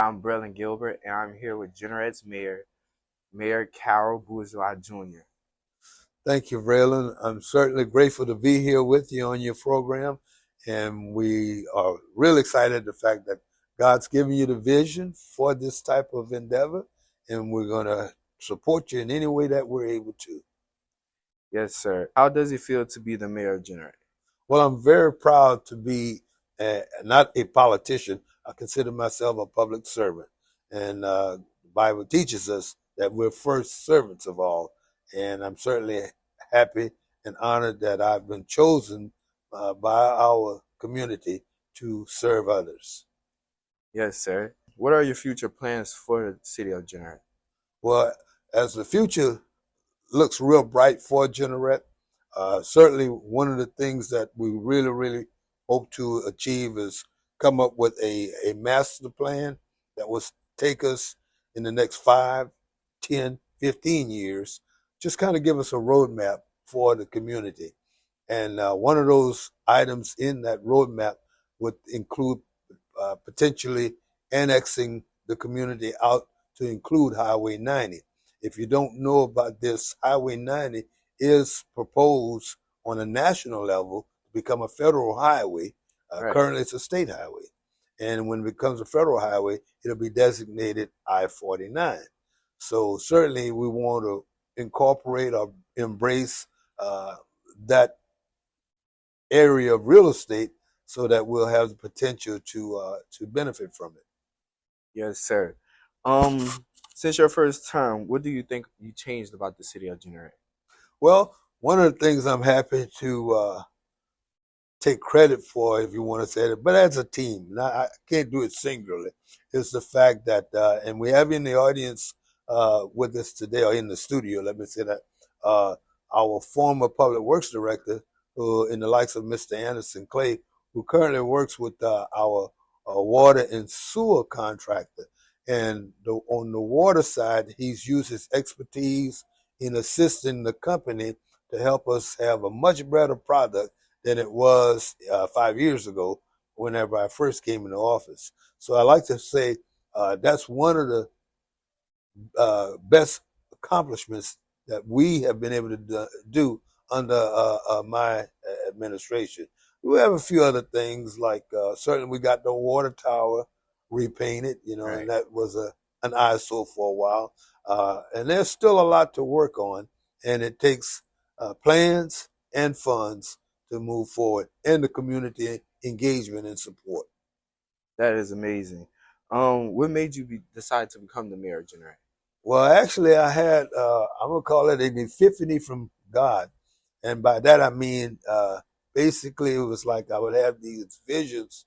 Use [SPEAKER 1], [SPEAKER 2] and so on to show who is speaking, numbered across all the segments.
[SPEAKER 1] I'm Braylon Gilbert, and I'm here with Jeanerette's mayor, Mayor Carol Bourgeois Jr.
[SPEAKER 2] Thank you, Braylon. I'm certainly grateful to be here with you on your program. And we are really excited the fact that God's given you the vision for this type of endeavor. And we're going to support you in any way that we're able to.
[SPEAKER 1] Yes, sir. How does it feel to be the mayor of Jeanerette?
[SPEAKER 2] Well, I'm very proud to be not a politician. I consider myself a public servant. And the Bible teaches us that we're first servants of all. And I'm certainly happy and honored that I've been chosen by our community to serve others.
[SPEAKER 1] Yes, sir. What are your future plans for the city of Jeanerette?
[SPEAKER 2] Well, as the future looks real bright for Jeanerette, certainly one of the things that we really hope to achieve is come up with a master plan that will take us in the next 5, 10, 15 years, just kind of give us a roadmap for the community. And one of those items in that roadmap would include potentially annexing the community out to include Highway 90. If you don't know about this, Highway 90 is proposed on a national level to become a federal highway.
[SPEAKER 1] Right.
[SPEAKER 2] Currently, it's a state highway. And when it becomes a federal highway, it'll be designated I-49. So certainly we want to incorporate or embrace that area of real estate so that we'll have the potential to benefit from it.
[SPEAKER 1] Yes, sir. Um, since your first term, what do you think you changed about the city of Jeanerette?
[SPEAKER 2] Well, one of the things I'm happy to take credit for, if you want to say it, but as a team, now, I can't do it singularly, is the fact that, and we have in the audience with us today, or in the studio, let me say that, our former public works director, who in the likes of Mr. Anderson Clay, who currently works with our water and sewer contractor. And on the water side, he's used his expertise in assisting the company to help us have a much better product than it was 5 years ago whenever I first came into office. So I like to say that's one of the best accomplishments that we have been able to do under my administration. We have a few other things like certainly we got the water tower repainted,
[SPEAKER 1] Right.
[SPEAKER 2] and that was an eyesore for a while. And there's still a lot to work on, and it takes plans and funds to move forward, and the community engagement and support.
[SPEAKER 1] That is amazing. What made you decide to become the mayor of Jeanerette?
[SPEAKER 2] Well, actually, I had, I'm going to call it an epiphany from God. And by that, I mean, basically, it was like I would have these visions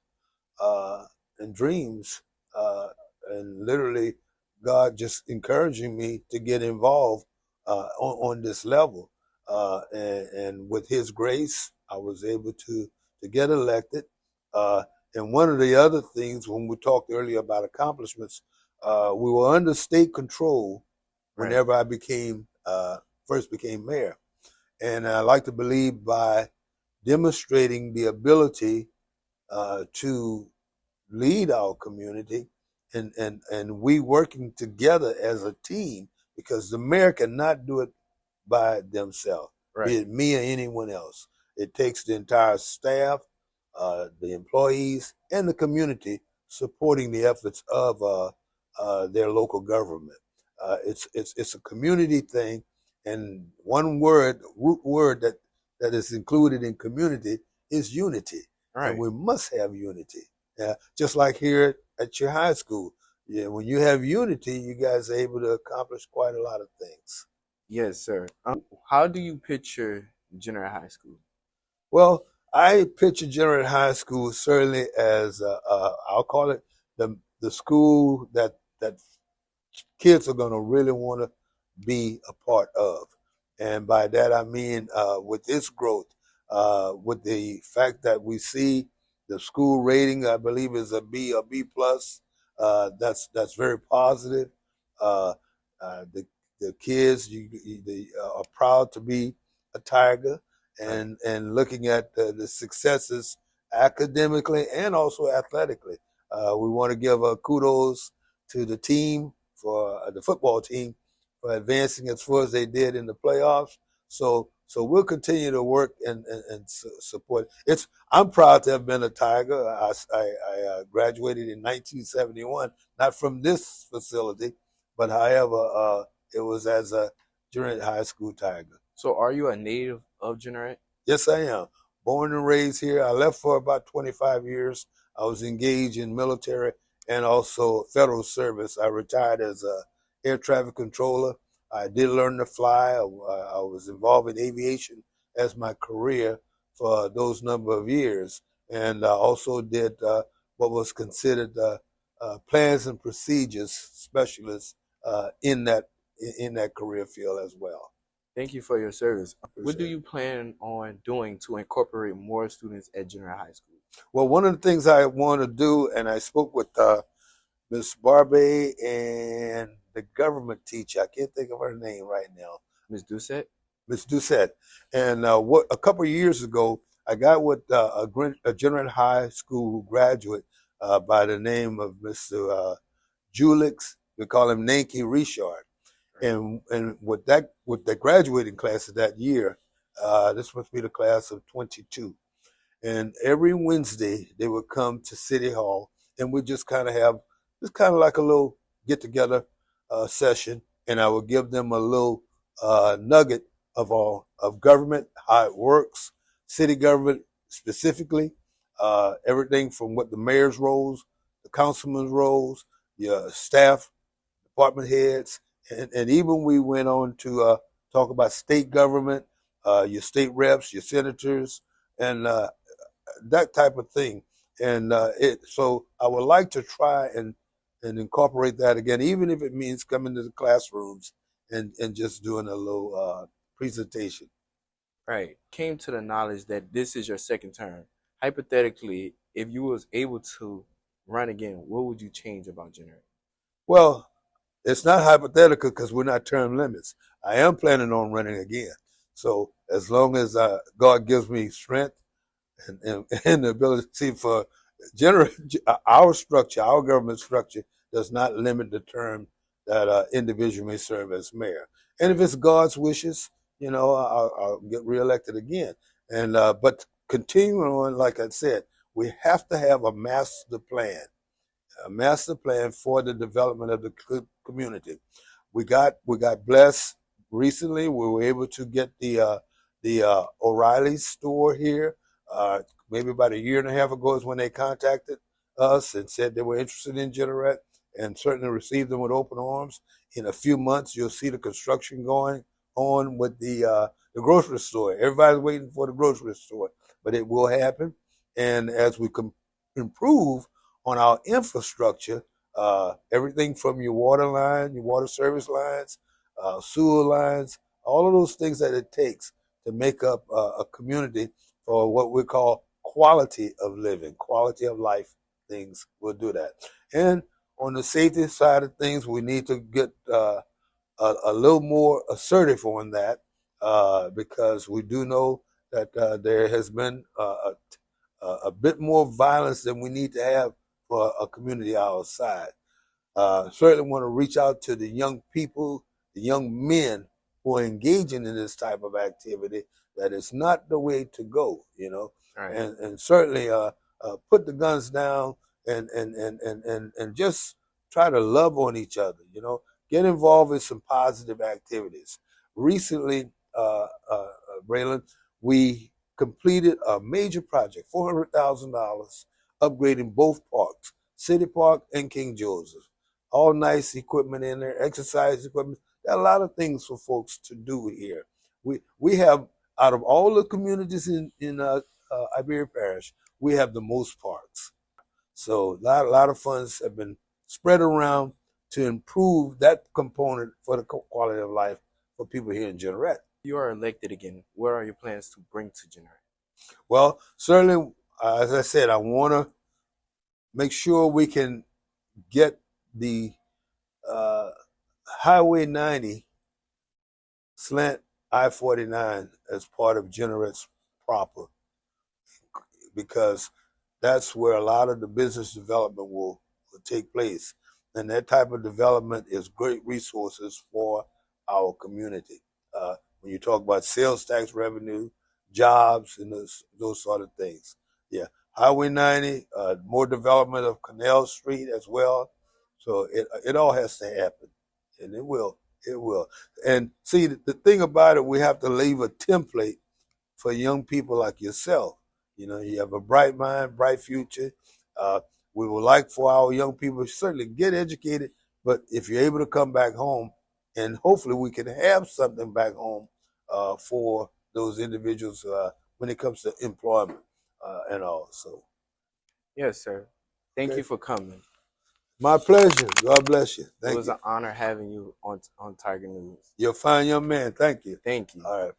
[SPEAKER 2] uh, and dreams, and literally, God just encouraging me to get involved on this level. And with His grace, I was able to get elected. Uh, and one of the other things, when we talked earlier about accomplishments, we were under state control
[SPEAKER 1] Right.
[SPEAKER 2] whenever I became first became mayor. And I like to believe by demonstrating the ability to lead our community and we working together as a team, because the mayor cannot do it by themselves, be
[SPEAKER 1] Right.
[SPEAKER 2] it me or anyone else. It takes the entire staff, the employees, and the community supporting the efforts of their local government. It's a community thing, and one word, root word that is included in community is unity, and
[SPEAKER 1] Right.
[SPEAKER 2] we must have unity. Just like here at your high school, yeah, when you have unity, you guys are able to accomplish quite a lot of things.
[SPEAKER 1] Yes, sir. How do you picture Jeanerette High School?
[SPEAKER 2] Well, I picture Jeanerette High School certainly as I'll call it the school that kids are going to really want to be a part of. And by that, I mean, with its growth, with the fact that we see the school rating, I believe is a B or B plus, that's very positive. Uh, the kids they are proud to be a Tiger,
[SPEAKER 1] Right.
[SPEAKER 2] and looking at the successes academically and also athletically. We want to give kudos to the team for the football team for advancing as far as they did in the playoffs. So we'll continue to work and support. I'm proud to have been a Tiger. I graduated in 1971, not from this facility, but however, it was as a junior high school Tiger.
[SPEAKER 1] So are you a native of Jeanerette?
[SPEAKER 2] Yes, I am. Born and raised here. I left for about 25 years. I was engaged in military and also federal service. I retired as a air traffic controller. I did learn to fly. I was involved in aviation as my career for those number of years, and I also did what was considered plans and procedures specialist in that career field as well.
[SPEAKER 1] Thank you for your service. What do
[SPEAKER 2] Appreciate
[SPEAKER 1] you
[SPEAKER 2] it.
[SPEAKER 1] plan on doing to incorporate more students at Jeanerette High School?
[SPEAKER 2] Well, one of the things I want to do, and I spoke with Miss Barbie and the government teacher. I can't think of her name right now.
[SPEAKER 1] Ms. Doucette?
[SPEAKER 2] Miss Doucette. And what a couple of years ago, I got with a Jeanerette High School graduate by the name of Mr. Julix. We call him Nanky Richard. And with the graduating class of that year, this must be the class of 22. And every Wednesday they would come to City Hall, and we just kind of have just kind of like a little get together session, and I would give them a little nugget of government, how it works, city government specifically, everything from what the mayor's roles, the councilman's roles, your staff, department heads, and even we went on to talk about state government, your state reps, your senators, and that type of thing. And so I would like to try and incorporate that again, even if it means coming to the classrooms and just doing a little presentation.
[SPEAKER 1] Right. Came to the knowledge that this is your second term. Hypothetically, if you was able to run again, what would you change about Jeanerette?
[SPEAKER 2] Well, it's not hypothetical because we're not term limits. I am planning on running again. So as long as God gives me strength and the ability for general our structure, our government structure does not limit the term that individual may serve as mayor. And if it's God's wishes, I'll get reelected again. And but continuing on, like I said, we have to have a master plan for the development of the community. We got blessed recently. We were able to get the O'Reilly store here. Maybe about a year and a half ago is when they contacted us and said they were interested in Jeanerette, and certainly received them with open arms. In a few months, you'll see the construction going on with the grocery store. Everybody's waiting for the grocery store, but it will happen. And as we improve on our infrastructure, everything from your water line, your water service lines, sewer lines, all of those things that it takes to make up a community for what we call quality of living, quality of life things will do that. And on the safety side of things, we need to get a little more assertive on that because we do know that there has been a bit more violence than we need to have for a community our size. Certainly want to reach out to the young people, the young men who are engaging in this type of activity. That is not the way to go.
[SPEAKER 1] Right.
[SPEAKER 2] And certainly put the guns down and just try to love on each other. Get involved in some positive activities. Recently, Braylon, we completed a major project, $400,000, upgrading both parks, City Park and King Joseph. All nice equipment in there, exercise equipment. There are a lot of things for folks to do here. We have, out of all the communities in Iberia Parish, we have the most parks. So a lot of funds have been spread around to improve that component for the quality of life for people here in Jeanerette.
[SPEAKER 1] You are elected again. What are your plans to bring to Jeanerette?
[SPEAKER 2] Well, certainly, as I said, I want to make sure we can get the uh, Highway 90 slant I-49 as part of Jeanerette's proper, because that's where a lot of the business development will take place. And that type of development is great resources for our community. When you talk about sales tax revenue, jobs, and those sort of things. Yeah. Highway 90, more development of Canal Street as well. So it all has to happen, and it will. It will. And see, the thing about it, we have to leave a template for young people like yourself. You know, you have a bright mind, bright future. Uh, we would like for our young people to certainly get educated, but if you're able to come back home, and hopefully we can have something back home for those individuals when it comes to employment and all. So,
[SPEAKER 1] Yes, sir. Thank
[SPEAKER 2] okay.
[SPEAKER 1] you for coming.
[SPEAKER 2] My pleasure. God bless you.
[SPEAKER 1] It
[SPEAKER 2] Thank
[SPEAKER 1] was
[SPEAKER 2] you.
[SPEAKER 1] an honor having you on Tiger News.
[SPEAKER 2] You're a fine young man. Thank you.
[SPEAKER 1] Thank you.
[SPEAKER 2] All right.